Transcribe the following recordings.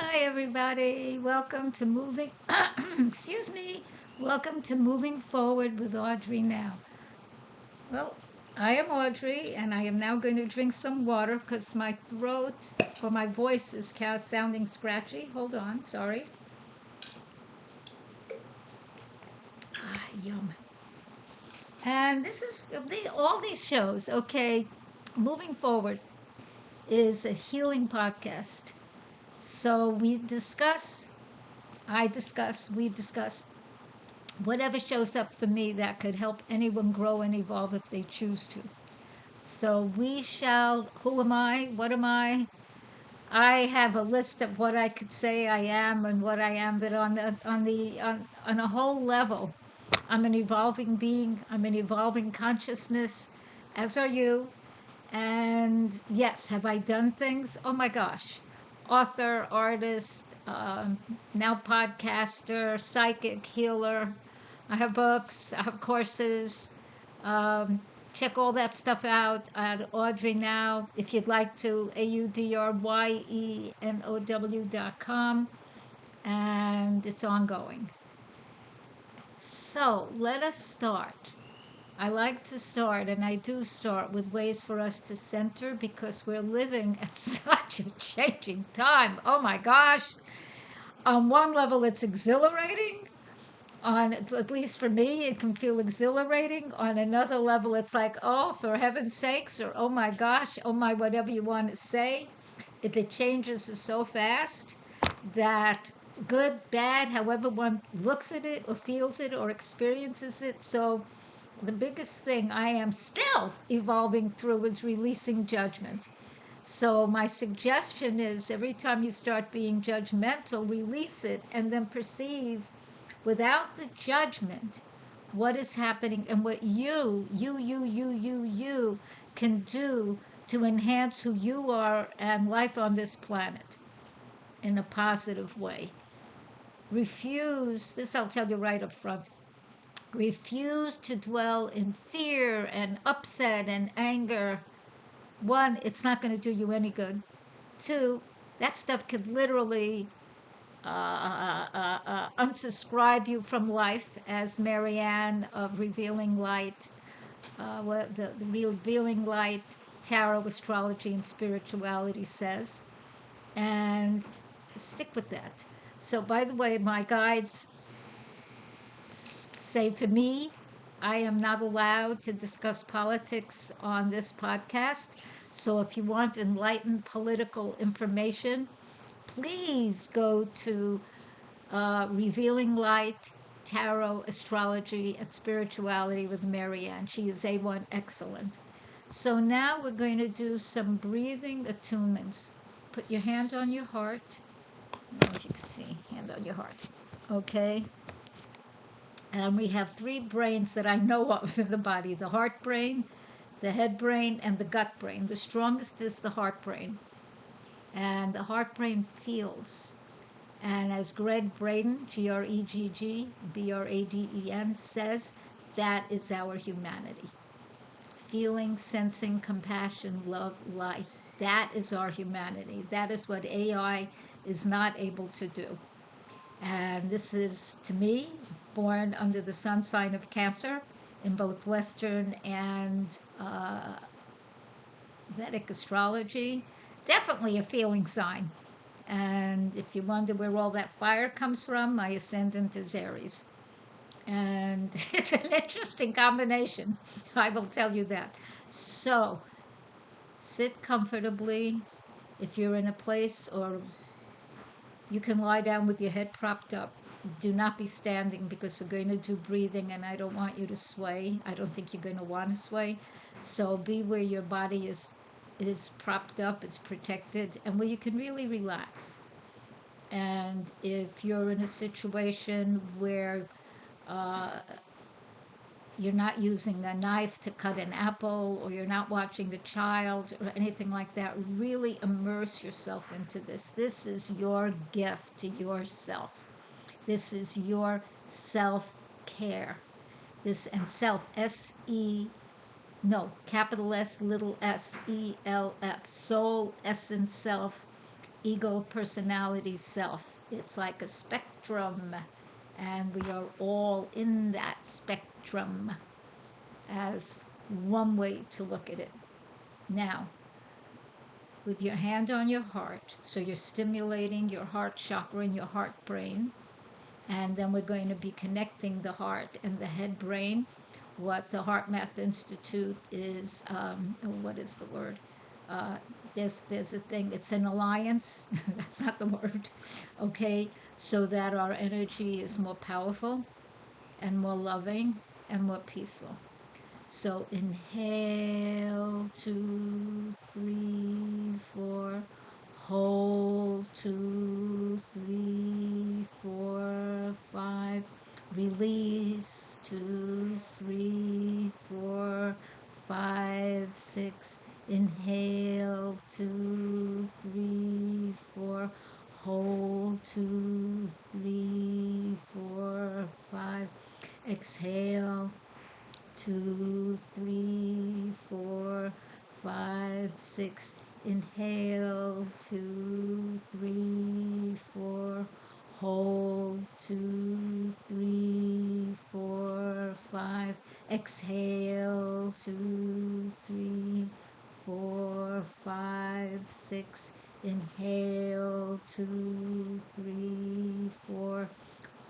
Hi, everybody. Welcome to Moving, excuse me. Welcome to Moving Forward with Audrey Now. Well, I am Audrey, and I am now going to drink some water because my throat or my voice is sounding scratchy. Hold on, sorry. Yum. And this is all these shows, okay? Moving Forward is a healing podcast. So we discuss whatever shows up for me that could help anyone grow and evolve if they choose to. So we shall, who am I? What am I? I have a list of what I could say I am and what I am, but on a whole level, I'm an evolving being. I'm an evolving consciousness, as are you. And yes, have I done things? Oh my gosh. Author, artist, now podcaster, psychic, healer. I have books, I have courses. Um, Check all that stuff out at Audrey Now. If you'd like to, AudryeNow.com. And it's ongoing. So let us start. I like to start, and I do start with ways for us to center because we're living at such a changing time. Oh my gosh. On one level, it's exhilarating. On at least for me, it can feel exhilarating. On another level, it's like, oh, for heaven's sakes, or oh my gosh, oh my, whatever you want to say. If it changes so fast that good, bad, however one looks at it or feels it or experiences it. So the biggest thing I am still evolving through is releasing judgment. So, my suggestion is every time you start being judgmental, release it and then perceive without the judgment what is happening and what you can do to enhance who you are and life on this planet in a positive way. Refuse, this I'll tell you right up front, refuse to dwell in fear and upset and anger. One, it's not going to do you any good. Two, that stuff could literally unsubscribe you from life, as Marianne of Revealing Light, the Revealing Light Tarot, Astrology, and Spirituality says. And stick with that. So, by the way, my guides say for me, I am not allowed to discuss politics on this podcast. So if you want enlightened political information, please go to Revealing Light, Tarot, Astrology, and Spirituality with Marianne. She is A1 excellent. So now we're going to do some breathing attunements. Put your hand on your heart. I don't know if you can see, hand on your heart. Okay. And we have three brains that I know of in the body: the heart brain, the head brain, and the gut brain. The strongest is the heart brain. And the heart brain feels. And as Greg Braden, Gregg Braden, says, that is our humanity. Feeling, sensing, compassion, love, light. That is our humanity. That is what AI is not able to do. And this is, to me, born under the sun sign of Cancer in both Western and Vedic astrology. Definitely a feeling sign. And if you wonder where all that fire comes from, my ascendant is Aries. And it's an interesting combination, I will tell you that. So, sit comfortably. If you're in a place, or you can lie down with your head propped up. Do not be standing because we're going to do breathing and I don't want you to sway. I don't think you're going to want to sway. So be where your body is propped up, it's protected, and where you can really relax. And if you're in a situation where uh, you're not using a knife to cut an apple, or you're not watching a child or anything like that, really immerse yourself into this. This is your gift to yourself. This is your self care. This and self, capital S, little S, ELF, soul, essence, self. ego, personality, self. It's like a spectrum, and we are all in that spectrum as one way to look at it. Now, with your hand on your heart, so you're stimulating your heart chakra and your heart brain, and then we're going to be connecting the heart and the head brain. What the Heart Math Institute is, what is the word? Uh, there's a thing. It's an alliance. That's not the word. Okay, so that our energy is more powerful and more loving and more peaceful. So inhale, 2, 3, 4. Hold, 2, 3, 4, 5. Release, 2, 3, 4, 5, 6. Inhale, 2, 3, 4. Hold, 2, 3, 4, 5. Exhale, 2, 3, 4, 5, 6. Inhale, 2, 3, 4. Hold, 2, 3, 4, 5. Exhale, 2, 3, 4, 5, 6. Inhale, 2, 3, 4.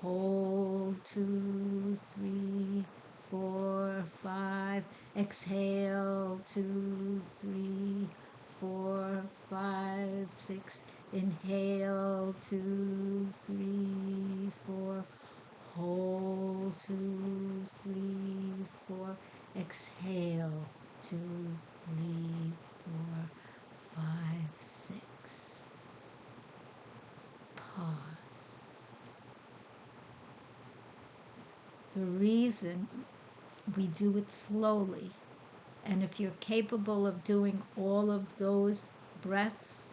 Hold, 2, 3, 4, 5. Exhale, 2, 3, 4, 5, 6. Inhale, 2, 3, 4. Hold, 2, 3, 4. Exhale, 2, 3, 4, 5, 6. Pause. The reason we do it slowly, and if you're capable of doing all of those breaths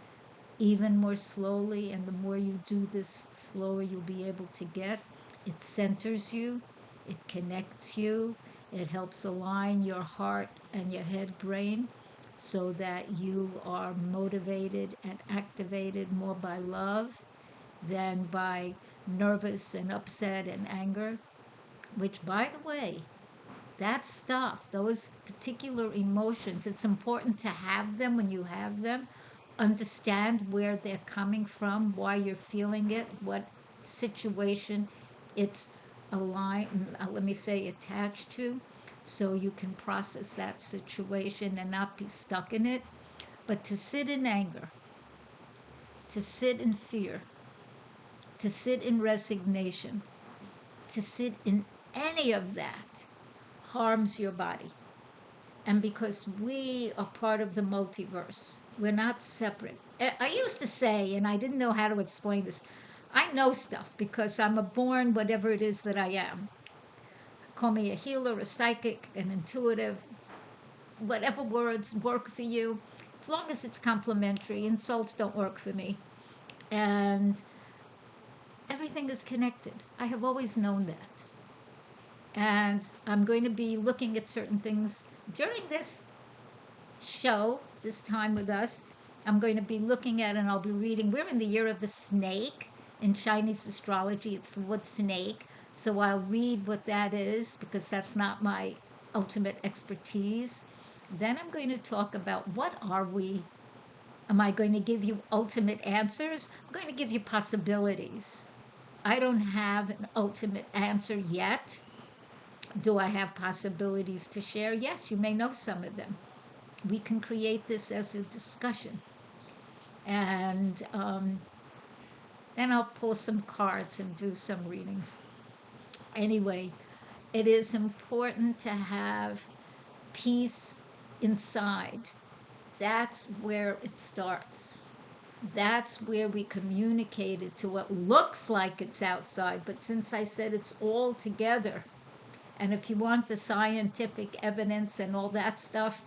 even more slowly, and the more you do this slower you'll be able to get, it centers you, it connects you, it helps align your heart and your head brain so that you are motivated and activated more by love than by nervous and upset and anger, which, by the way, that stuff, those particular emotions, it's important to have them when you have them. Understand where they're coming from, why you're feeling it, what situation it's aligned, let me say, attached to, so you can process that situation and not be stuck in it. But to sit in anger, to sit in fear, to sit in resignation, to sit in any of that harms your body. And because we are part of the multiverse, we're not separate. I used to say, and I didn't know how to explain this, I know stuff because I'm a born whatever it is that I am. Call me a healer, a psychic, an intuitive, whatever words work for you, as long as it's complimentary. Insults don't work for me. And everything is connected. I have always known that. And I'm going to be looking at certain things during this show, this time with us. I'm going to be looking at, and I'll be reading. We're in the year of the snake. In Chinese astrology, it's the wood snake. So I'll read what that is because that's not my ultimate expertise. Then I'm going to talk about what are we. Am I going to give you ultimate answers? I'm going to give you possibilities. I don't have an ultimate answer yet. Do I have possibilities to share? Yes, you may know some of them. We can create this as a discussion. And then I'll pull some cards and do some readings. Anyway, it is important to have peace inside. That's where it starts. That's where we communicate it to what looks like it's outside. But since I said it's all together, and if you want the scientific evidence and all that stuff,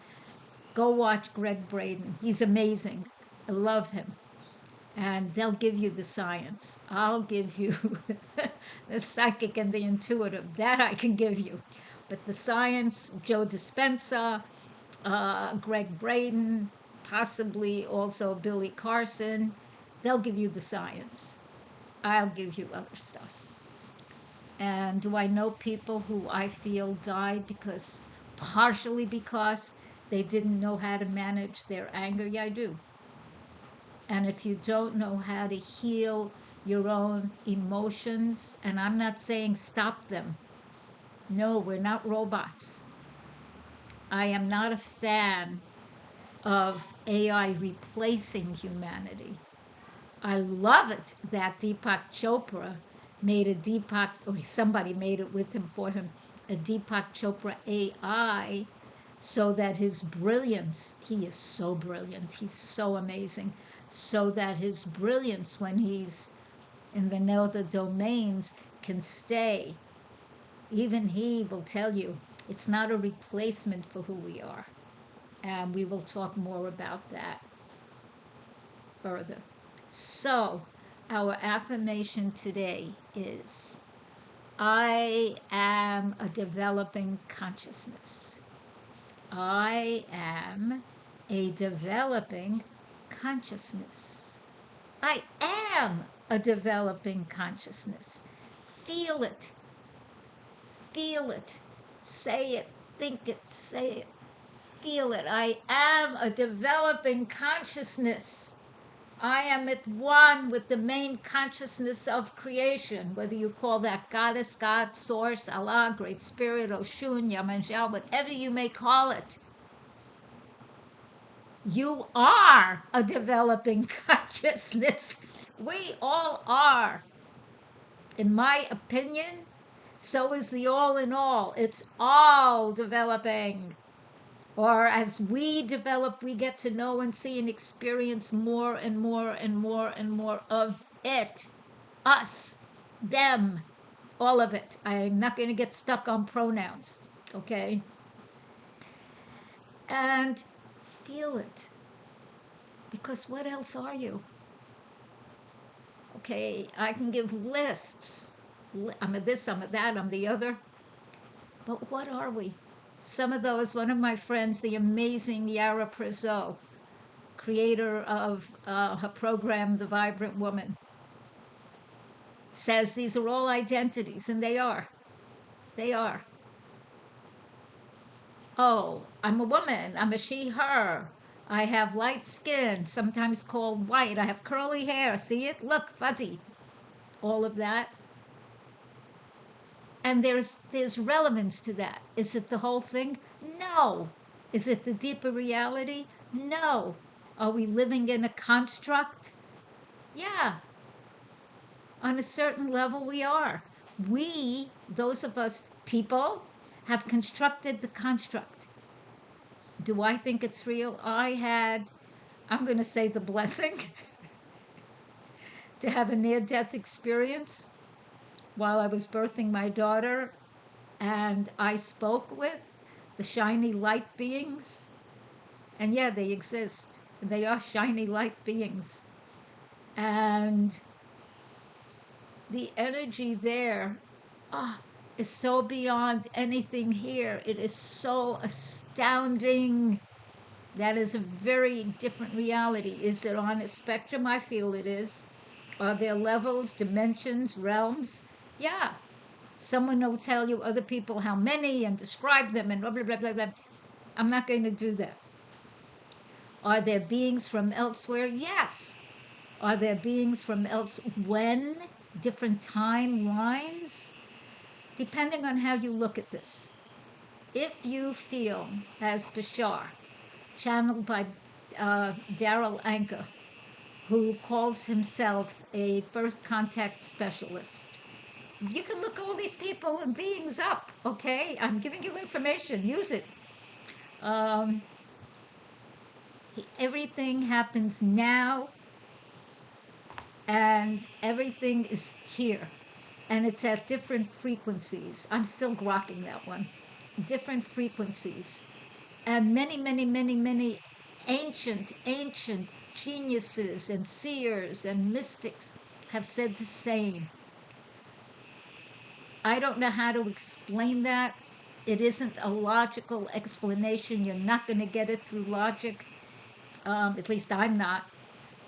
go watch Greg Braden. He's amazing. I love him. And they'll give you the science. I'll give you the psychic and the intuitive. That I can give you. But the science, Joe Dispenza, Greg Braden, possibly also Billy Carson, They'll give you the science. I'll give you other stuff. And do I know people who I feel died partially because they didn't know how to manage their anger? Yeah, I do. And if you don't know how to heal your own emotions, and I'm not saying stop them. No, we're not robots. I am not a fan of AI replacing humanity. I love it that Deepak Chopra made a Deepak, or somebody made it with him for him, a Deepak Chopra AI, so that his brilliance, he is so brilliant, he's so amazing, so that his brilliance when he's in the nether domains can stay. Even he will tell you it's not a replacement for who we are. And we will talk more about that further. So, our affirmation today is I am a developing consciousness. I am a developing consciousness. I am a developing consciousness. Feel it. Feel it. Say it. Think it. Say it. Feel it. I am a developing consciousness. I am at one with the main consciousness of creation, whether you call that goddess, God, source, Allah, Great Spirit, Oshun, Yamanjal, whatever you may call it. You are a developing consciousness. We all are. In my opinion, so is the all in all. It's all developing. Or as we develop, we get to know and see and experience more and more and more and more of it. Us, them, all of it. I'm not going to get stuck on pronouns, okay? And feel it. Because what else are you? Okay, I can give lists. I'm a this, I'm a that, I'm the other. But what are we? Some of those, one of my friends, the amazing Yara Prezzo, creator of her program, The Vibrant Woman, says these are all identities, and they are. They are. Oh, I'm a woman. I'm a she, her. I have light skin, sometimes called white. I have curly hair. See it? Look, fuzzy. All of that. And there's relevance to that. Is it the whole thing? No. Is it the deeper reality? No. Are we living in a construct? Yeah. On a certain level, we are. We, those of us people, have constructed the construct. Do I think it's real? I'm going to say the blessing to have a near-death experience while I was birthing my daughter, and I spoke with the shiny light beings. And yeah, they exist. They are shiny light beings. And the energy there is so beyond anything here. It is so astounding. That is a very different reality. Is it on a spectrum? I feel it is. Are there levels, dimensions, realms? Yeah. Someone will tell you, other people, how many, and describe them, and blah, blah, blah, blah, blah. I'm not going to do that. Are there beings from elsewhere? Yes. Are there beings from when? Different timelines? Depending on how you look at this. If you feel, as Bashar, channeled by Daryl Anka, who calls himself a first contact specialist, you can look all these people and beings up, okay? I'm giving you information. Use it. Everything happens now, and everything is here. And it's at different frequencies. I'm still grokking that one. Different frequencies. And many, many, many, many ancient geniuses and seers and mystics have said the same. I don't know how to explain that. It isn't a logical explanation. You're not going to get it through logic. At least I'm not.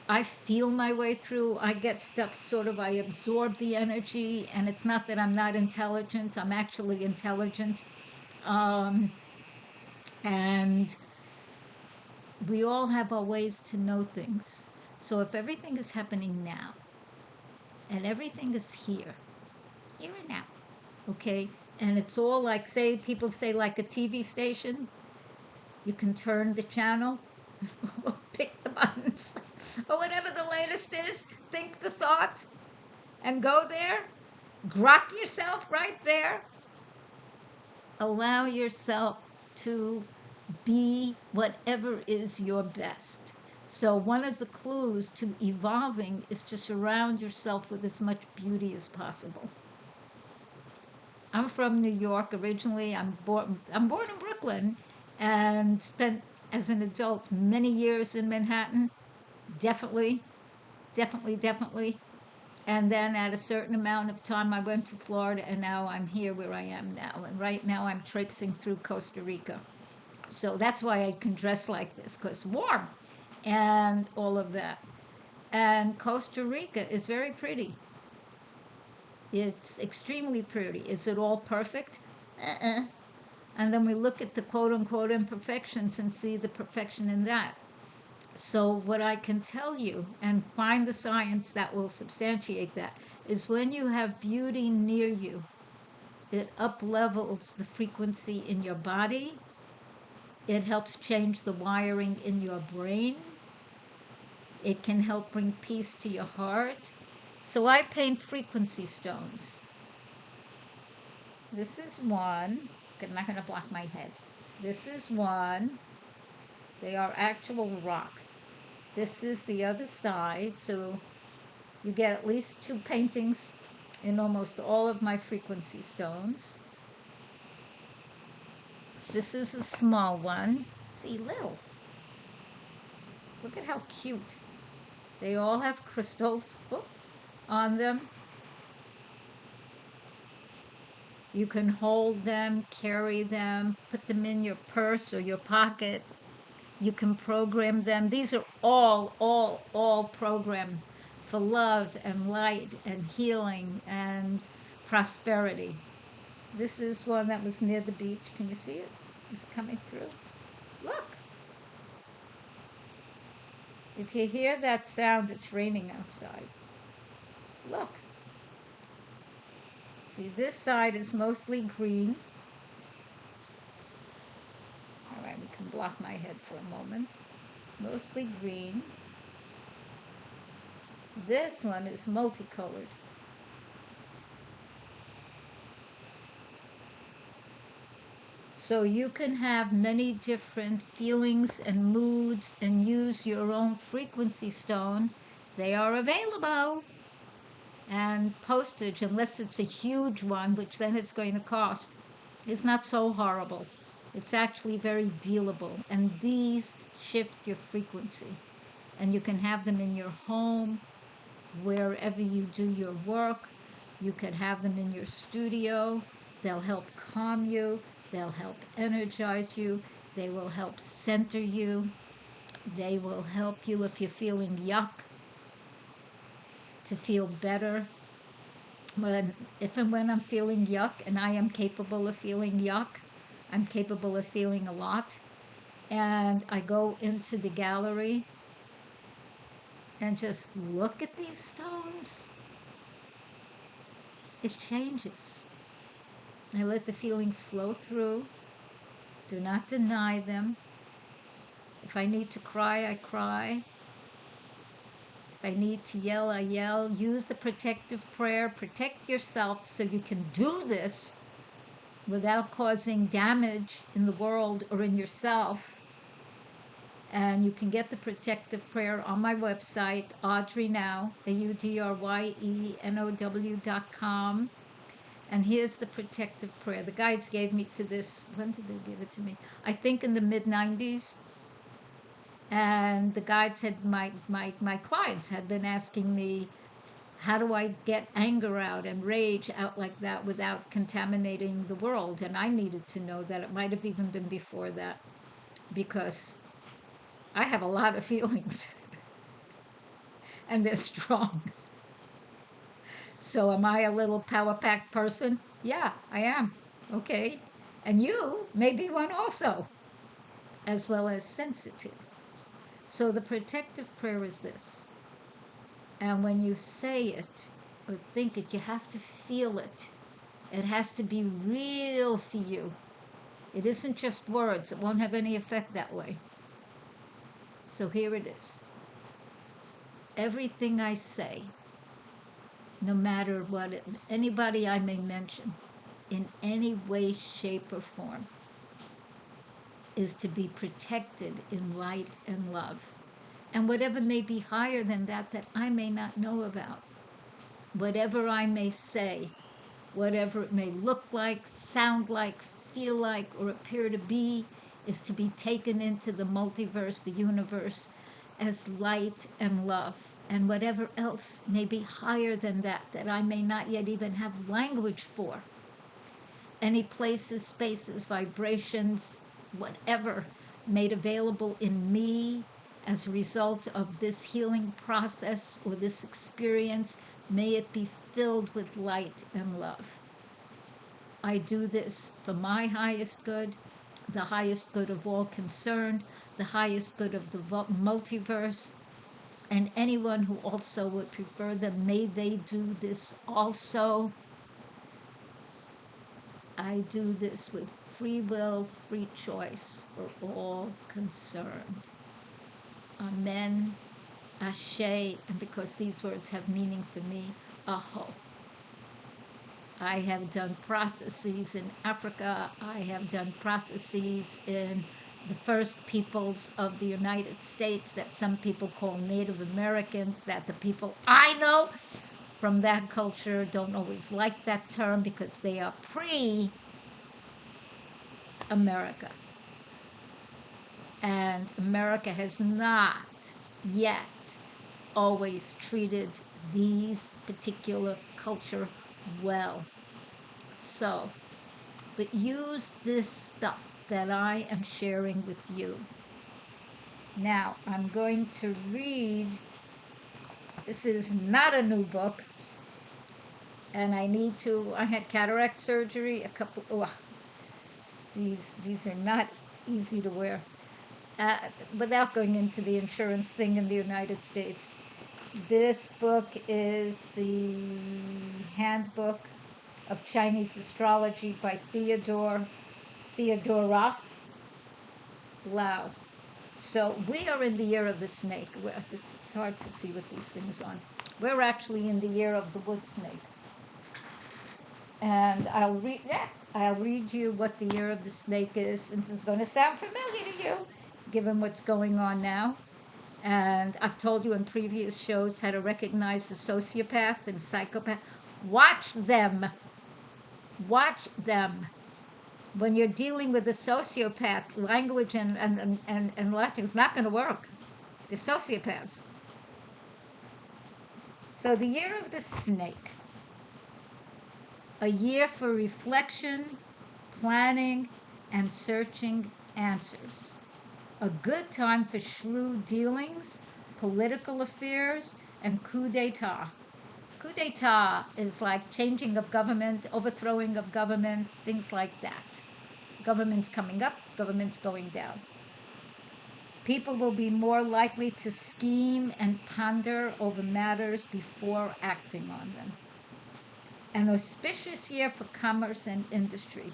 I feel my way through. I get stuff sort of, I absorb the energy, and it's not that I'm not intelligent. I'm actually intelligent. Um, and we all have our ways to know things. So if everything is happening now, and everything is here and now, okay? And it's all like, say, people say like a TV station, you can turn the channel, pick the buttons, or whatever the latest is, think the thought, and go there. Grok yourself right there. Allow yourself to be whatever is your best. So, one of the clues to evolving is to surround yourself with as much beauty as possible. I'm from New York originally. I'm born in Brooklyn and spent as an adult many years in Manhattan. Definitely, definitely, definitely. And then at a certain amount of time, I went to Florida, and now I'm here where I am now. And right now, I'm traipsing through Costa Rica. So that's why I can dress like this, because warm and all of that. And Costa Rica is very pretty. It's extremely pretty. Is it all perfect? Uh-uh. And then we look at the quote unquote imperfections and see the perfection in that. So, what I can tell you, and find the science that will substantiate that, is when you have beauty near you, it up levels the frequency in your body, it helps change the wiring in your brain, it can help bring peace to your heart. So, I paint frequency stones. This is one. I'm not going to block my head. This is one. They are actual rocks. This is the other side. So you get at least two paintings in almost all of my frequency stones. This is a small one. See, little. Look at how cute. They all have crystals on them. You can hold them, carry them, put them in your purse or your pocket. You can program them. These are all programmed for love and light and healing and prosperity. This is one that was near the beach. Can you see it? It's coming through. Look. If you hear that sound, it's raining outside. Look. See, this side is mostly green. All right, we can block my head for a moment. Mostly green. This one is multicolored. So you can have many different feelings and moods and use your own frequency stone. They are available. And postage, unless it's a huge one, which then it's going to cost, is not so horrible. It's actually very dealable. And these shift your frequency. And you can have them in your home, wherever you do your work. You can have them in your studio. They'll help calm you. They'll help energize you. They will help center you. They will help you if you're feeling yuck to feel better. If and when I'm feeling yuck, and I am capable of feeling yuck, I'm capable of feeling a lot. And I go into the gallery and just look at these stones. It changes. I let the feelings flow through. Do not deny them. If I need to cry, I cry. If I need to yell, I yell. Use the protective prayer. Protect yourself so you can do this without causing damage in the world or in yourself. And you can get the protective prayer on my website, Audrye Now, AudryeNow.com. And here's the protective prayer. The guides gave me to this. When did they give it to me? I think in the mid-90s. And the guides had, my clients had been asking me, how do I get anger out and rage out like that without contaminating the world? And I needed to know that. It might have even been before that, because I have a lot of feelings. and they're strong. So am I a little power packed person? Yeah, I am. Okay. And you may be one also, as well as sensitive. So the protective prayer is this. And when you say it or think it, you have to feel it. It has to be real to you. It isn't just words. It won't have any effect that way. So here it is. Everything I say, no matter what anybody I may mention, in any way, shape, or form, is to be protected in light and love. And whatever may be higher than that I may not know about, whatever I may say, whatever it may look like, sound like, feel like, or appear to be, is to be taken into the multiverse, the universe, as light and love. And whatever else may be higher than that I may not yet even have language for. Any places, spaces, vibrations, whatever made available in me as a result of this healing process or this experience, may it be filled with light and love. I do this for my highest good, the highest good of all concerned, the highest good of the multiverse, and anyone who also would prefer them, may they do this also. I do this with free will, free choice for all concerned. Amen, Ashe, and because these words have meaning for me, Aho. I have done processes in Africa. I have done processes in the first peoples of the United States that some people call Native Americans, that the people I know from that culture don't always like that term because they are pre-America. And America has not yet always treated these particular culture well. So, but use this stuff that I am sharing with you. Now, I'm going to read, this is not a new book, and I had cataract surgery, these are not easy to wear. Without going into the insurance thing in the United States, this book is the Handbook of Chinese Astrology by Theodora Lau. So we are in the year of the snake. It's hard to see with these things on. We're actually in the year of the wood snake. And I'll read you what the year of the snake is, and this is going to sound familiar to you, given what's going on now. And I've told you in previous shows how to recognize the sociopath and psychopath. Watch them. Watch them. When you're dealing with a sociopath, language and logic is not going to work. They're sociopaths. So the year of the snake. A year for reflection, planning, and searching answers. A good time for shrewd dealings, political affairs, and coup d'etat. Coup d'etat is like changing of government, overthrowing of government, things like that. Government's coming up, government's going down. People will be more likely to scheme and ponder over matters before acting on them. An auspicious year for commerce and industry.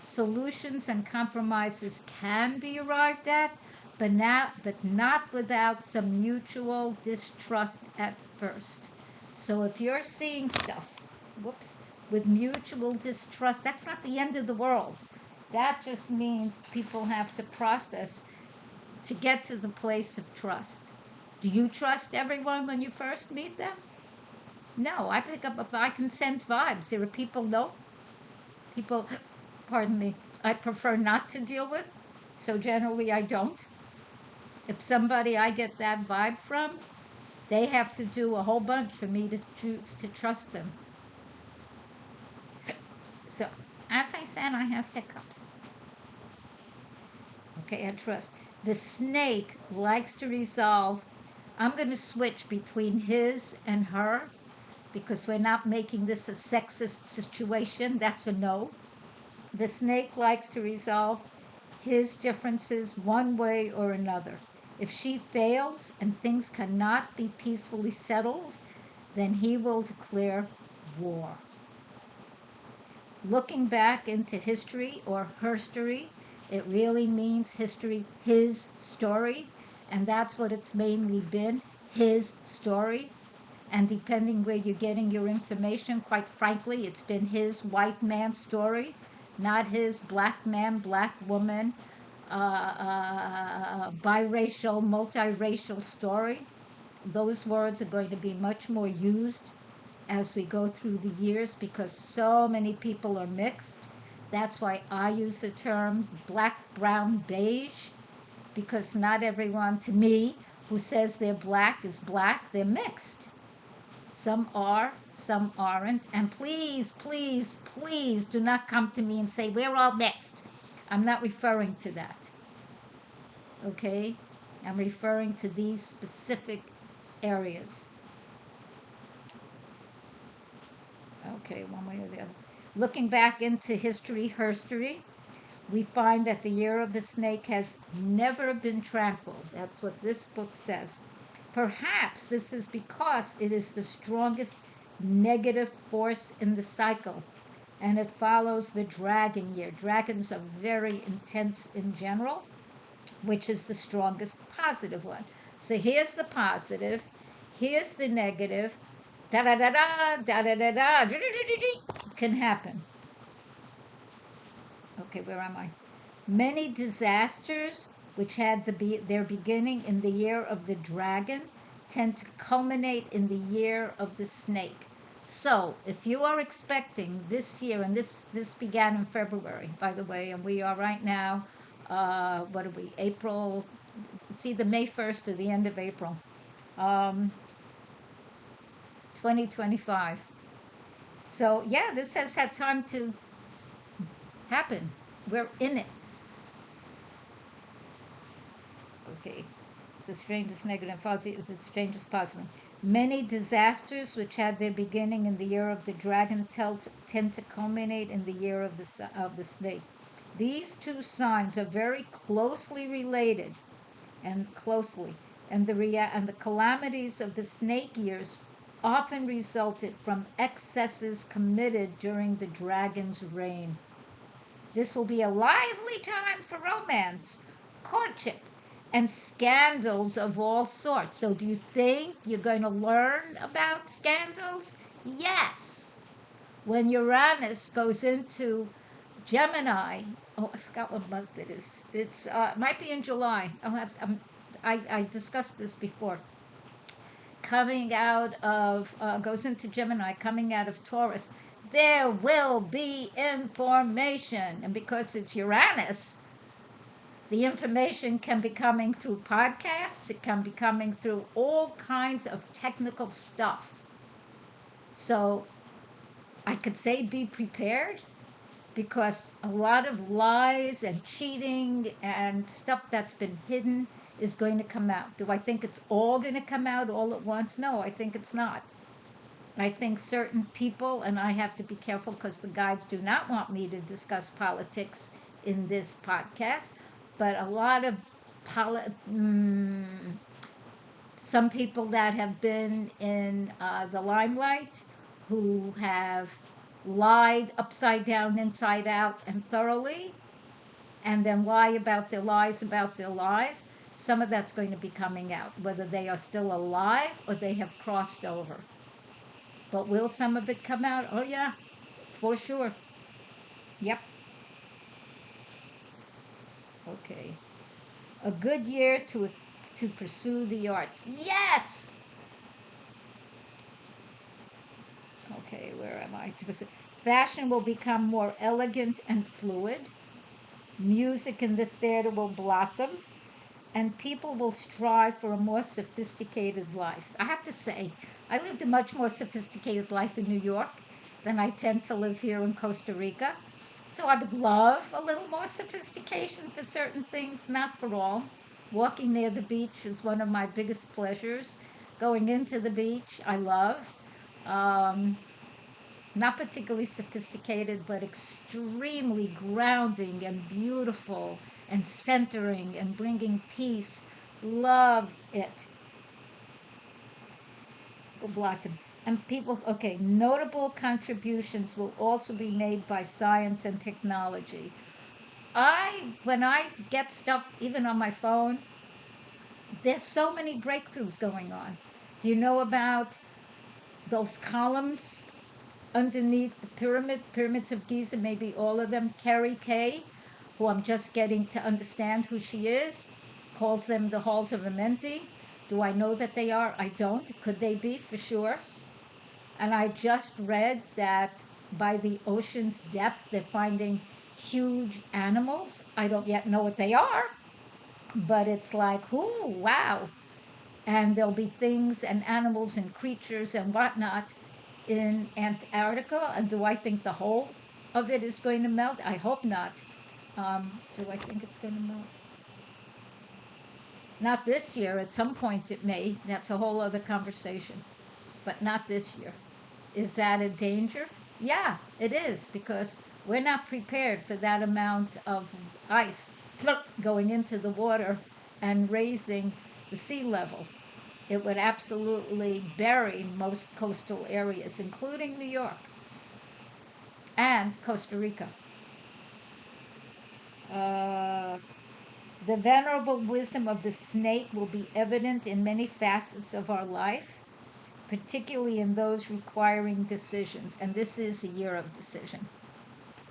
Solutions and compromises can be arrived at, but not without some mutual distrust at first. So if you're seeing stuff, with mutual distrust, that's not the end of the world. That just means people have to process to get to the place of trust. Do you trust everyone when you first meet them? No, I can sense vibes. There are people, pardon me, I prefer not to deal with, so generally I don't. If somebody I get that vibe from, they have to do a whole bunch for me to choose to trust them. So, as I said, I have hiccups. Okay, I trust. The snake likes to resolve I'm going to switch between his and her because we're not making this a sexist situation. That's a no. The snake likes to resolve his differences one way or another. If she fails and things cannot be peacefully settled, then he will declare war. Looking back into history or herstory, it really means history, his story, and that's what it's mainly been, his story. And depending where you're getting your information, quite frankly, it's been his white man story, not his black man, black woman, biracial, multiracial story. Those words are going to be much more used as we go through the years because so many people are mixed. That's why I use the term black, brown, beige, because not everyone, to me, who says they're black is black, they're mixed. Some are, some aren't. And please, please, please do not come to me and say, we're all mixed. I'm not referring to that. Okay? I'm referring to these specific areas. Okay, one way or the other. Looking back into history, herstory, we find that the year of the snake has never been tranquil. That's what this book says. Perhaps this is because it is the strongest negative force in the cycle, and it follows the dragon year. Dragons are very intense in general, which is the strongest positive one. So here's the positive, here's the negative, da da da da da da da da can happen. Okay, where am I? Many disasters which had their beginning in the year of the dragon tend to culminate in the year of the snake. So, if you are expecting this year, and this began in February, by the way, and we are right now, what are we, April, it's either May 1st or the end of April, 2025. So, yeah, this has had time to happen. We're in it. Okay. It's the strangest negative and positive. It's the strangest positive. Many disasters which had their beginning in the year of the dragon tend to culminate in the year of the snake. These two signs are very closely related, and the calamities of the snake years often resulted from excesses committed during the dragon's reign. This will be a lively time for romance, courtship, and scandals of all sorts. So, do you think you're going to learn about scandals? Yes. When Uranus goes into Gemini, oh, I forgot what month it is. It's might be in July. I discussed this before. Coming out of goes into Gemini, coming out of Taurus. There will be information, and because it's Uranus, the information can be coming through podcasts, it can be coming through all kinds of technical stuff. So I could say be prepared because a lot of lies and cheating and stuff that's been hidden is going to come out. Do I think it's all going to come out all at once? No, I think it's not. I think certain people, and I have to be careful because the guides do not want me to discuss politics in this podcast, but a lot of some people that have been in the limelight who have lied upside down, inside out, and thoroughly, and then lie about their lies about their lies, some of that's going to be coming out, whether they are still alive or they have crossed over. But will some of it come out? Oh, yeah, for sure. Yep. Okay. A good year to pursue the arts. Yes! Okay, where am I? Fashion will become more elegant and fluid. Music in the theater will blossom. And people will strive for a more sophisticated life. I have to say, I lived a much more sophisticated life in New York than I tend to live here in Costa Rica. So I would love a little more sophistication for certain things, not for all. Walking near the beach is one of my biggest pleasures. Going into the beach, I love. Um, Not particularly sophisticated, but extremely grounding and beautiful and centering and bringing peace. Love it. Will blossom. And people, okay, notable contributions will also be made by science and technology. When I get stuff, even on my phone, there's so many breakthroughs going on. Do you know about those columns underneath the pyramids of Giza, maybe all of them? Carrie Kay, who I'm just getting to understand who she is, calls them the halls of Amenti. Do I know that they are? I don't. Could they be? For sure. And I just read that by the ocean's depth, they're finding huge animals. I don't yet know what they are, but it's like, ooh, wow. And there'll be things and animals and creatures and whatnot in Antarctica. And do I think the whole of it is going to melt? I hope not. Do I think it's going to melt? Not this year. At some point it may. That's a whole other conversation. But not this year. Is that a danger? Yeah, it is, because we're not prepared for that amount of ice going into the water and raising the sea level. It would absolutely bury most coastal areas, including New York and Costa Rica. Uh, the venerable wisdom of the snake will be evident in many facets of our life, particularly in those requiring decisions. And this is a year of decision.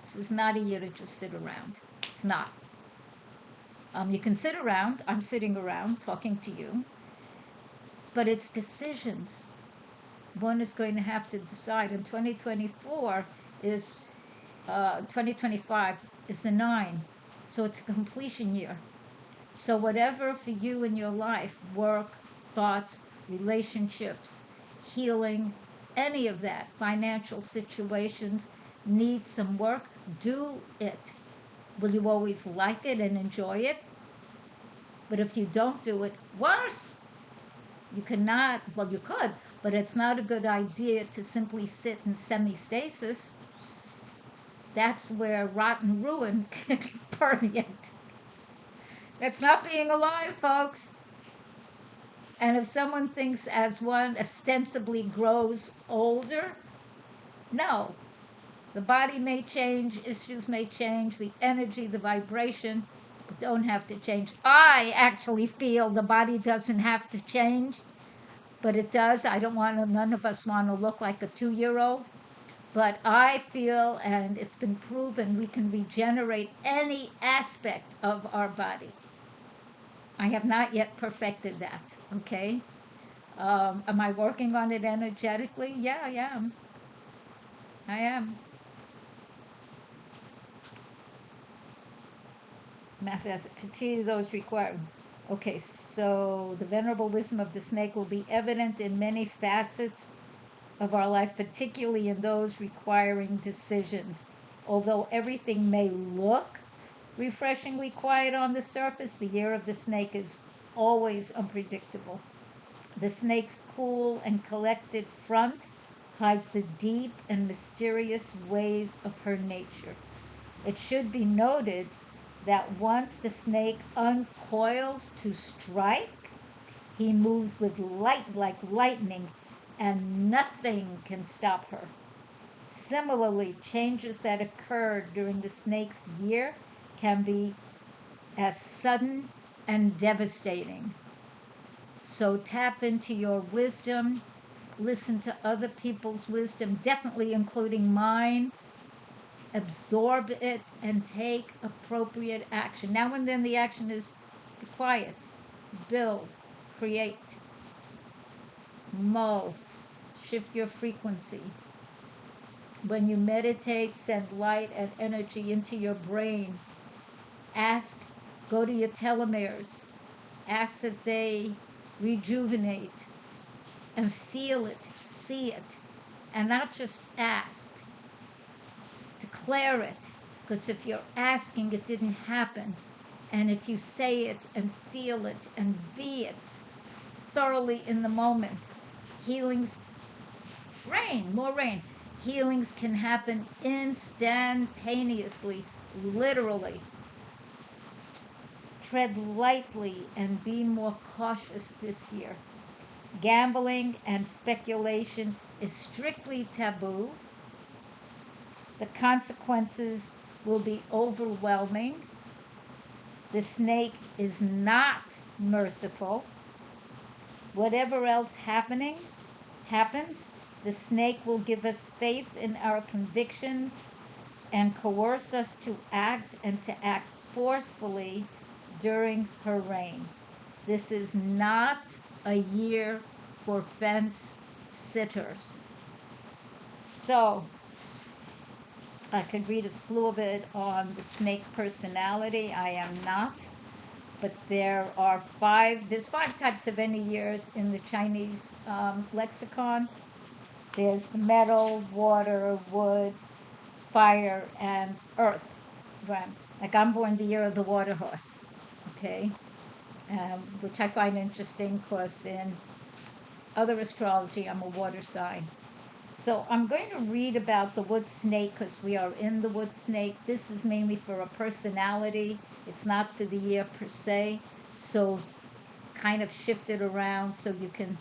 This is not a year to just sit around. It's not. You can sit around. I'm sitting around talking to you. But it's decisions. One is going to have to decide. And 2025 is the 9. So it's a completion year. So whatever for you in your life, work, thoughts, relationships, healing, any of that, financial situations, need some work, do it. Will you always like it and enjoy it? But if you don't do it, worse. You cannot, well, you could, but it's not a good idea to simply sit in semi-stasis. That's where rotten ruin can permeate. That's not being alive, folks. And if someone thinks as one ostensibly grows older, no. The body may change, issues may change, the energy, the vibration don't have to change. I actually feel the body doesn't have to change, but it does. I don't want to, none of us want to look like a 2-year-old. But I feel, and it's been proven, we can regenerate any aspect of our body. I have not yet perfected that, okay? Am I working on it energetically? Yeah, I am. I am. Math as continue those required. Okay, so the venerable wisdom of the snake will be evident in many facets of our life, particularly in those requiring decisions. Although everything may look refreshingly quiet on the surface, the year of the snake is always unpredictable. The snake's cool and collected front hides the deep and mysterious ways of her nature. It should be noted that once the snake uncoils to strike, he moves with light like lightning, and nothing can stop her. Similarly, changes that occur during the snake's year can be as sudden and devastating. So tap into your wisdom, listen to other people's wisdom, definitely including mine, absorb it, and take appropriate action. Now and then the action is be quiet, build, create, mull, shift your frequency. When you meditate, send light and energy into your brain. Ask, go to your telomeres, ask that they rejuvenate, and feel it, see it, and not just ask. Declare it, because if you're asking, it didn't happen. And if you say it and feel it and be it thoroughly in the moment, healings, rain, more rain, healings can happen instantaneously, literally. Tread lightly and be more cautious this year. Gambling and speculation is strictly taboo. The consequences will be overwhelming. The snake is not merciful. Whatever else happens, the snake will give us faith in our convictions and coerce us to act and to act forcefully during her reign. This is not a year for fence sitters. So, I could read a slew of it on the snake personality. I am not. But there's five types of any years in the Chinese lexicon. There's the metal, water, wood, fire, and earth. Right. Like I'm born the year of the water horse, okay? Which I find interesting because in other astrology, I'm a water sign. So I'm going to read about the wood snake because we are in the wood snake. This is mainly for a personality. It's not for the year per se. So kind of shift it around so you can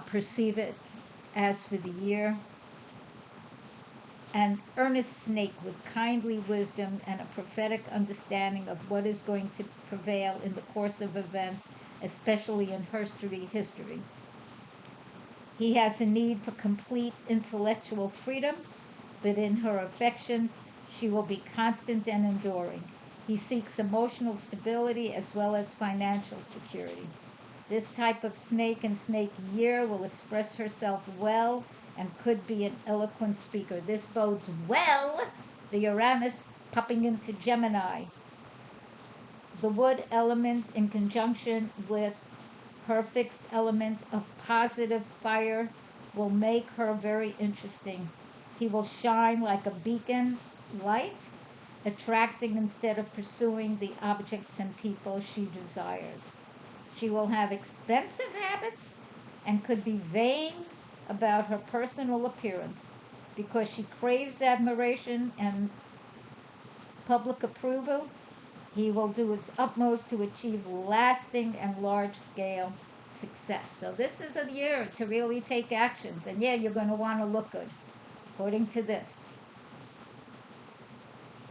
perceive it as for the year. An earnest snake with kindly wisdom and a prophetic understanding of what is going to prevail in the course of events, especially in history. He has a need for complete intellectual freedom, but in her affections, she will be constant and enduring. He seeks emotional stability as well as financial security. This type of snake and snake year will express herself well and could be an eloquent speaker. This bodes well, the Uranus popping into Gemini. The wood element in conjunction with her fixed element of positive fire will make her very interesting. He will shine like a beacon light, attracting instead of pursuing the objects and people she desires. She will have expensive habits and could be vain about her personal appearance because she craves admiration and public approval. He will do his utmost to achieve lasting and large-scale success. So this is a year to really take actions. And yeah, you're going to want to look good, according to this.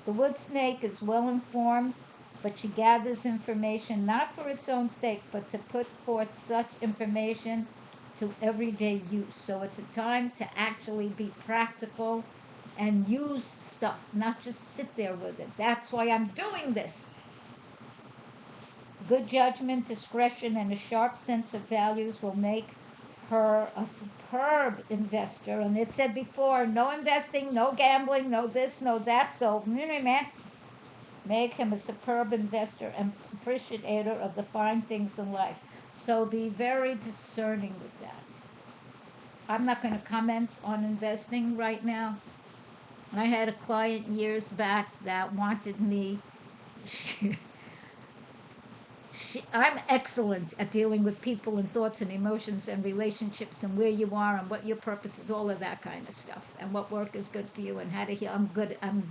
The wood snake is well informed, but she gathers information not for its own sake, but to put forth such information to everyday use. So it's a time to actually be practical and use stuff, not just sit there with it. That's why I'm doing this. Good judgment, discretion, and a sharp sense of values will make her a superb investor. And it said before, no investing, no gambling, no this, no that. So, make him a superb investor and appreciator of the fine things in life. So be very discerning with that. I'm not going to comment on investing right now. I had a client years back that wanted me. I'm excellent at dealing with people and thoughts and emotions and relationships and where you are and what your purpose is, all of that kind of stuff, and what work is good for you and how to heal. I'm good. I'm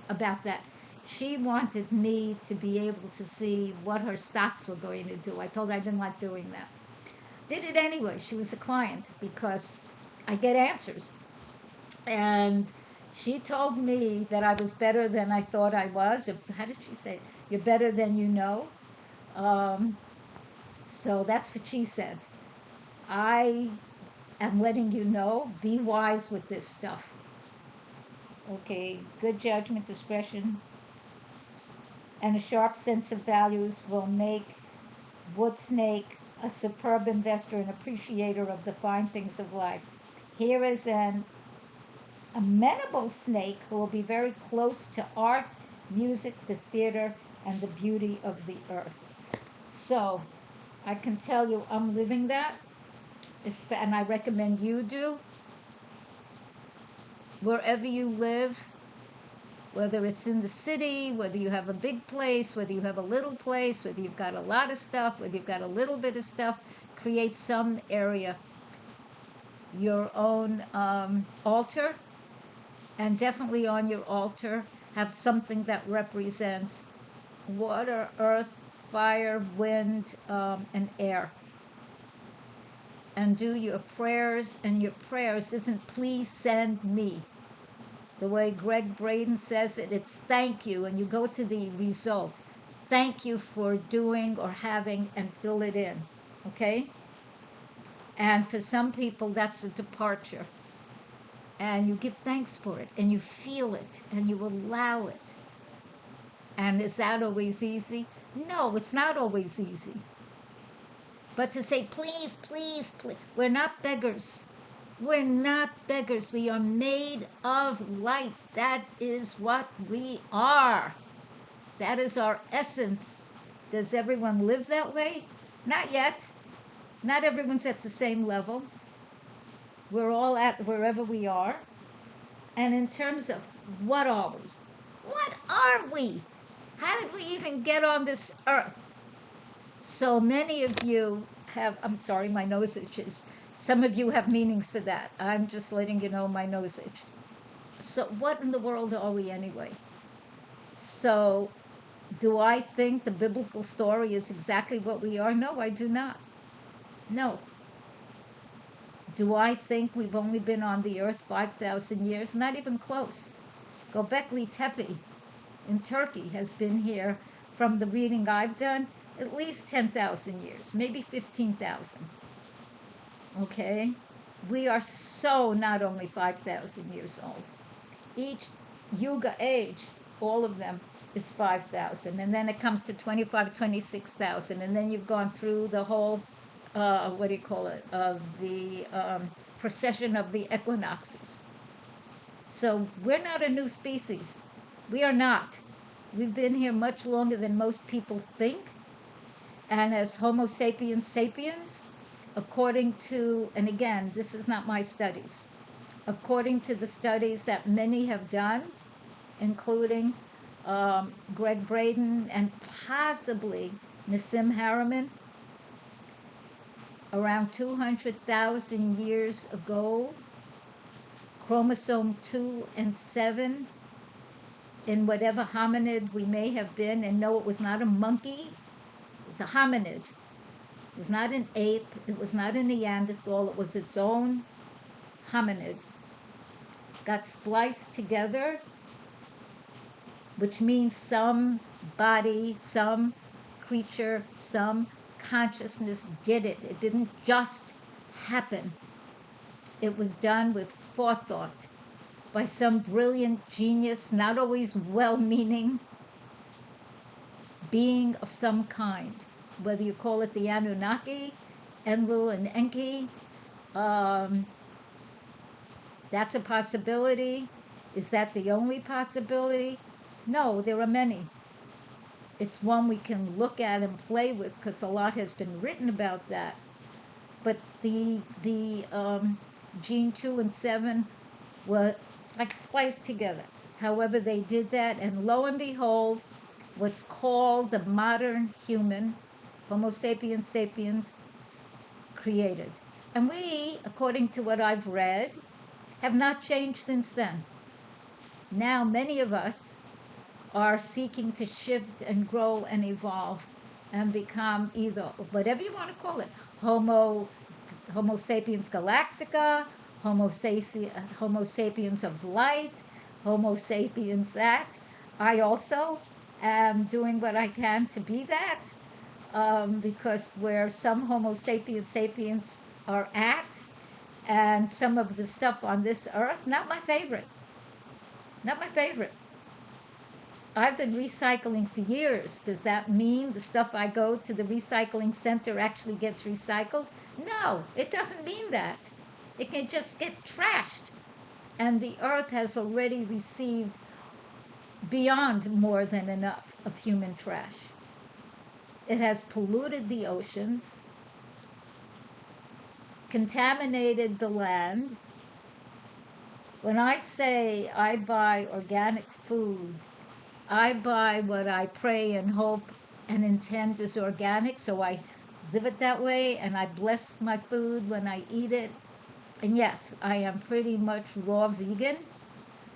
about that. She wanted me to be able to see what her stocks were going to do. I told her I didn't like doing that. Did it anyway. She was a client because I get answers. And she told me that I was better than I thought I was. Or how did she say it? You're better than you know. So that's what she said. I am letting you know, be wise with this stuff. Okay, good judgment, discretion, and a sharp sense of values will make wood snake a superb investor and appreciator of the fine things of life. Here is an amenable snake who will be very close to art, music, the theater, and the beauty of the earth. So, I can tell you I'm living that, and I recommend you do. Wherever you live, whether it's in the city, whether you have a big place, whether you have a little place, whether you've got a lot of stuff, whether you've got a little bit of stuff, create some area, your own altar, and definitely on your altar have something that represents water, earth, fire, wind, and air. And do your prayers, and your prayers isn't please send me. The way Greg Braden says it, it's thank you, and you go to the result. Thank you for doing or having, and fill it in, okay? And for some people, that's a departure. And you give thanks for it, and you feel it, and you allow it. And is that always easy? No, it's not always easy. But to say, please, please, please, we're not beggars. We're not beggars. We are made of light. That is what we are. That is our essence. Does everyone live that way? Not yet. Not everyone's at the same level. We're all at wherever we are. And in terms of what are we? What are we? How did we even get on this earth? So many of you have, I'm sorry, my nose itches. Some of you have meanings for that. I'm just letting you know my nose itch. So what in the world are we anyway? So do I think the biblical story is exactly what we are? No, I do not. No. Do I think we've only been on the earth 5,000 years? Not even close. Göbekli Tepe in Turkey has been here, from the reading I've done, at least 10,000 years, maybe 15,000. Okay? We are so not only 5,000 years old. Each Yuga age, all of them, is 5,000. And then it comes to 26,000. And then you've gone through the whole, what do you call it, of the procession of the equinoxes. So we're not a new species. We are not. We've been here much longer than most people think. And as Homo sapiens sapiens, according to, and again, this is not my studies, according to the studies that many have done, including Greg Braden and possibly Nassim Haramein, around 200,000 years ago, chromosome 2 and 7, in whatever hominid we may have been, and no, it was not a monkey, it's a hominid. It was not an ape, it was not a Neanderthal, it was its own hominid. Got spliced together, which means some body, some creature, some consciousness did it. It didn't just happen. It was done with forethought by some brilliant genius, not always well-meaning being of some kind. Whether you call it the Anunnaki, Enlil and Enki, that's a possibility. Is that the only possibility? No, there are many. It's one we can look at and play with because a lot has been written about that. But the gene 2 and 7 were like spliced together. However they did that, and lo and behold, what's called the modern human, Homo sapiens sapiens, created. And we, according to what I've read, have not changed since then. Now many of us are seeking to shift and grow and evolve and become either, whatever you want to call it, Homo sapiens galactica, Homo sapiens of light, Homo sapiens that. I also am doing what I can to be that, because where some Homo sapiens sapiens are at, and some of the stuff on this earth, not my favorite. Not my favorite. I've been recycling for years. Does that mean the stuff I go to the recycling center actually gets recycled? No, it doesn't mean that. It can just get trashed. And the earth has already received beyond more than enough of human trash. It has polluted the oceans, contaminated the land, When I say I buy organic food, I buy what I pray and hope and intend is organic, so I live it that way, and I bless my food when I eat it. And yes, I am pretty much raw vegan,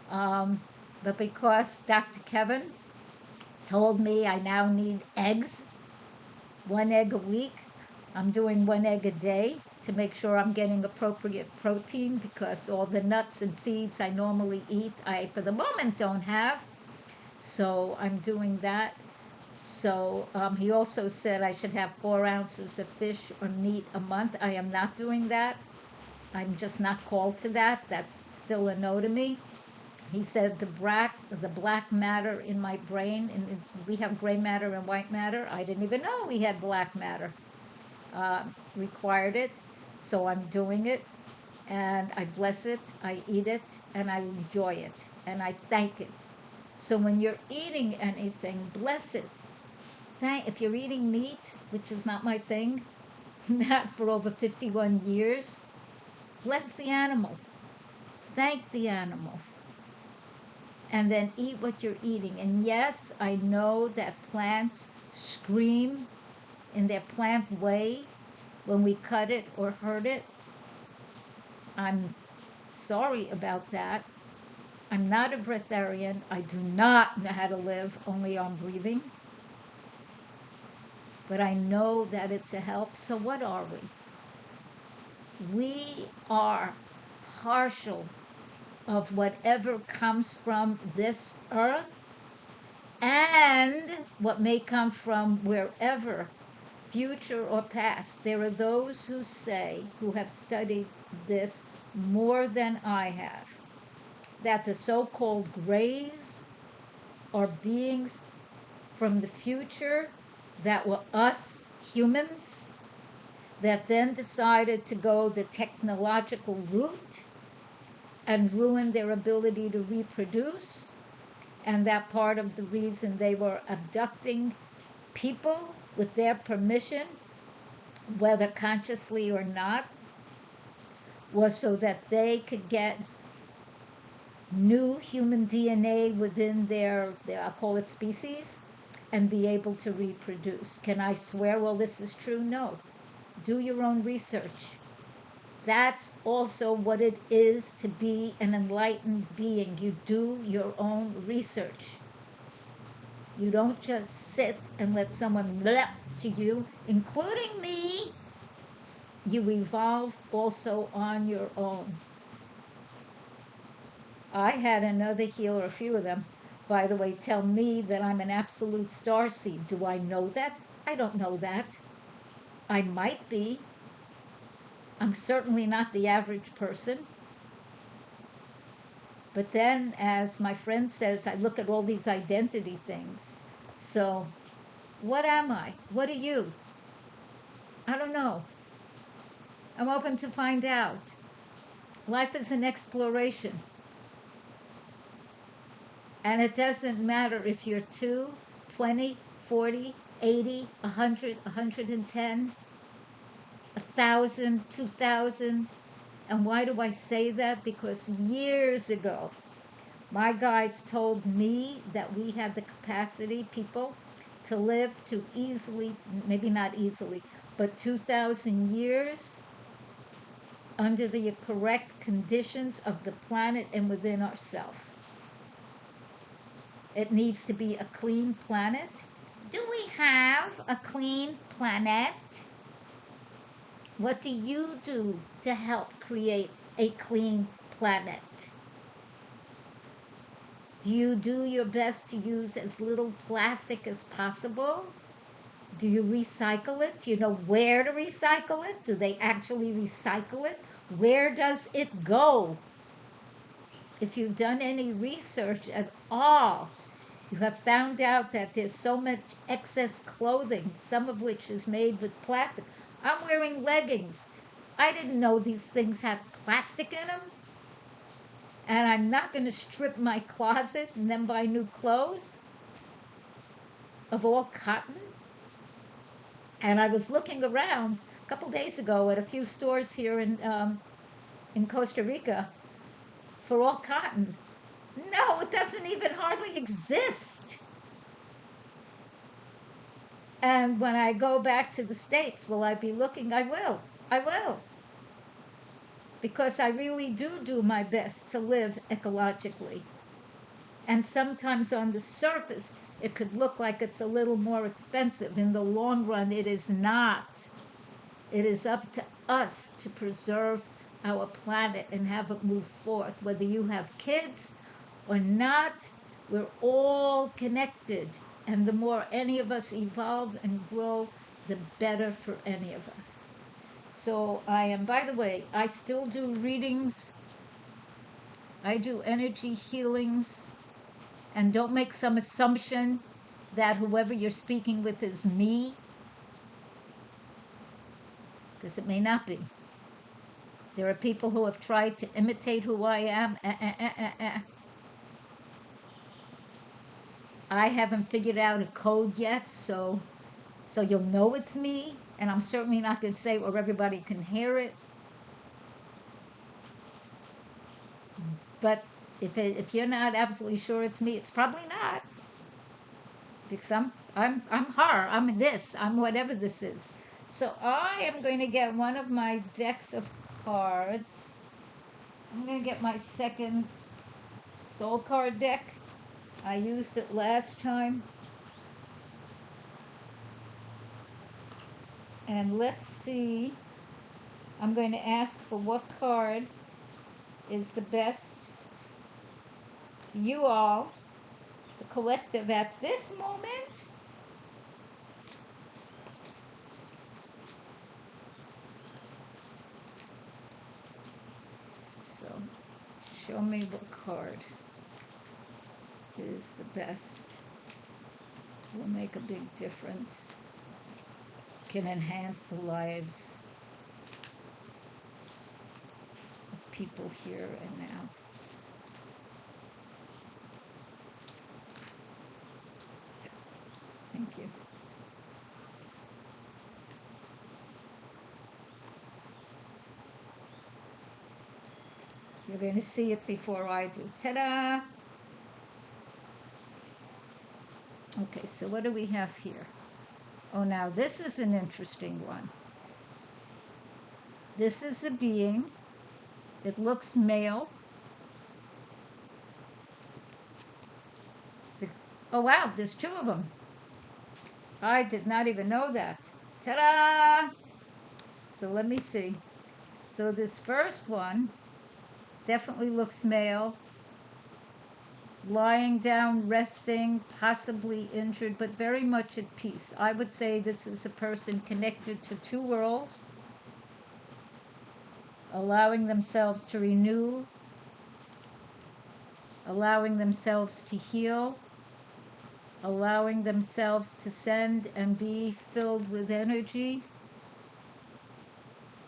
um, but because Dr. Kevin told me I now need eggs, 1 egg a week, I'm doing 1 egg a day to make sure I'm getting appropriate protein because all the nuts and seeds I normally eat, I for the moment don't have. So I'm doing that. So he also said I should have 4 ounces of fish or meat a month. I am not doing that. I'm just not called to that. That's still a no to me. He said the black matter in my brain, and we have gray matter and white matter. I didn't even know we had black matter. Required it, so I'm doing it, and I bless it, I eat it, and I enjoy it, and I thank it. So when you're eating anything, bless it. If you're eating meat, which is not my thing, not for over 51 years, bless the animal, thank the animal, and then eat what you're eating. And yes, I know that plants scream in their plant way when we cut it or hurt it. I'm sorry about that. I'm not a breatharian. I do not know how to live only on breathing. But I know that it's a help. So what are we? We are partial of whatever comes from this earth and what may come from wherever, future or past. There are those who say, who have studied this more than I have, that the so-called grays are beings from the future that were us humans that then decided to go the technological route and ruin their ability to reproduce, and that part of the reason they were abducting people with their permission, whether consciously or not, was so that they could get new human DNA within their I'll call it species, and be able to reproduce. Can I swear all this is true? No. Do your own research. That's also what it is to be an enlightened being. You do your own research. You don't just sit and let someone blab to you, including me. You evolve also on your own. I had another healer, a few of them, by the way, tell me that I'm an absolute starseed. Do I know that? I don't know that. I might be. I'm certainly not the average person. But then, as my friend says, I look at all these identity things. So, what am I? What are you? I don't know. I'm open to find out. Life is an exploration. And it doesn't matter if you're 2, 20, 40, 80, 100, 110, 1,000, 2,000. And why do I say that? Because years ago, my guides told me that we had the capacity, people, to live to easily, maybe not easily, but 2,000 years under the correct conditions of the planet and within ourselves. It needs to be a clean planet. Do we have a clean planet? What do you do to help create a clean planet? Do you do your best to use as little plastic as possible? Do you recycle it? Do you know where to recycle it? Do they actually recycle it? Where does it go? If you've done any research at all, you have found out that there's so much excess clothing, some of which is made with plastic. I'm wearing leggings. I didn't know these things had plastic in them. And I'm not going to strip my closet and then buy new clothes of all cotton. And I was looking around a couple days ago at a few stores here in Costa Rica for all cotton. No, it doesn't even hardly exist. And when I go back to the States, will I be looking? I will. I will. Because I really do my best to live ecologically. And sometimes on the surface, it could look like it's a little more expensive. In the long run, it is not. It is up to us to preserve our planet and have it move forth. Whether you have kids or not, we're all connected. And the more any of us evolve and grow, the better for any of us. So I am, by the way, I still do readings. I do energy healings. And don't make some assumption that whoever you're speaking with is me, because it may not be. There are people who have tried to imitate who I am. I haven't figured out a code yet, so you'll know it's me, and I'm certainly not going to say it where everybody can hear it. But if you're not absolutely sure it's me, it's probably not, because I'm her. I'm this. I'm whatever this is. So I am going to get one of my decks of cards. I'm going to get my second soul card deck. I used it last time. And let's see. I'm going to ask for what card is the best to you all, the collective, at this moment. So, show me what card is the best. Will make a big difference. Can enhance the lives of people here and now. Thank you. You're going to see it before I do. Ta-da! Okay, so what do we have here? Oh, now this is an interesting one. This is a being. It looks male. Oh, wow, there's two of them. I did not even know that. Ta-da! So let me see. So this first one definitely looks male. Lying down, resting, possibly injured, but very much at peace. I would say this is a person connected to two worlds, allowing themselves to renew, allowing themselves to heal, allowing themselves to send and be filled with energy.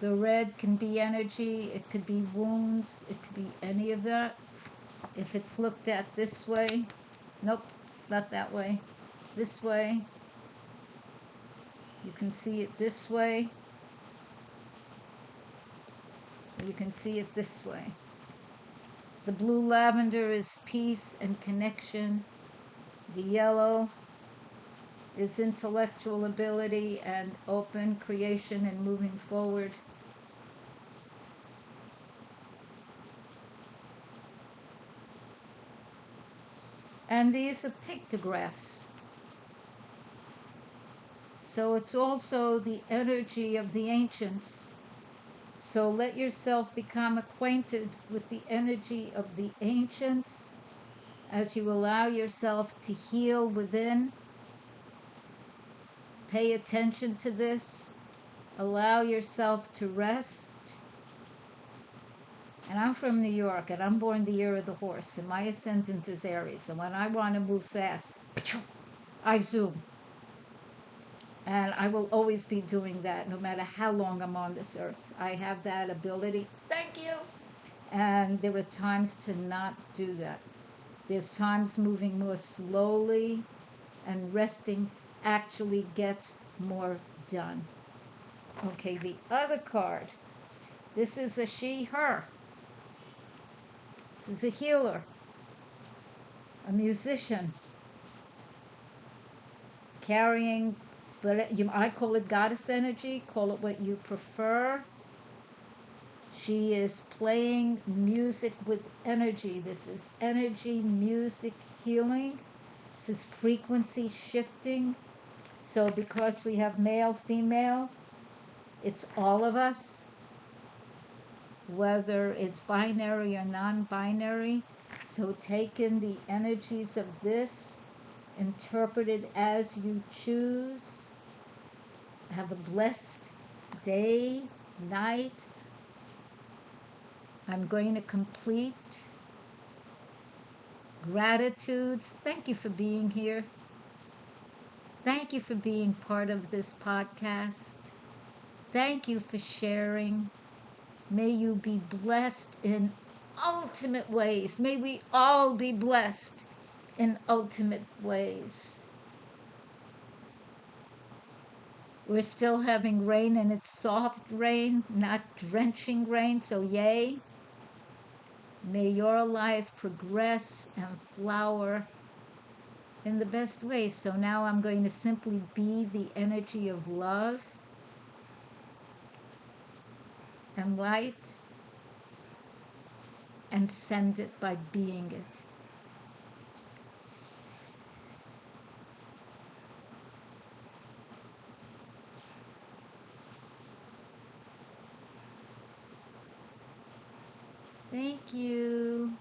The red can be energy, it could be wounds, it could be any of that. If it's looked at this way, nope, it's not that way. This way, you can see it this way. You can see it this way. The blue lavender is peace and connection. The yellow is intellectual ability and open creation and moving forward. And these are pictographs. So it's also the energy of the ancients. So let yourself become acquainted with the energy of the ancients as you allow yourself to heal within. Pay attention to this. Allow yourself to rest. And I'm from New York, and I'm born the year of the horse, and my ascendant is Aries. And when I want to move fast, I zoom. And I will always be doing that, no matter how long I'm on this earth. I have that ability. Thank you. And there are times to not do that. There's times moving more slowly, and resting actually gets more done. Okay, the other card. This is a she, her. This is a healer, a musician, carrying, but I call it goddess energy, call it what you prefer. She is playing music with energy. This is energy, music, healing. This is frequency shifting. So because we have male, female, it's all of us, whether it's binary or non-binary. So take in the energies of this, interpret it as you choose. Have a blessed day, night. I'm going to complete gratitudes. Thank you for being here. Thank you for being part of this podcast. Thank you for sharing. May you be blessed in ultimate ways. May we all be blessed in ultimate ways. We're still having rain, and it's soft rain, not drenching rain, so yay. May your life progress and flower in the best way. So now I'm going to simply be the energy of love and light and send it by being it. Thank you.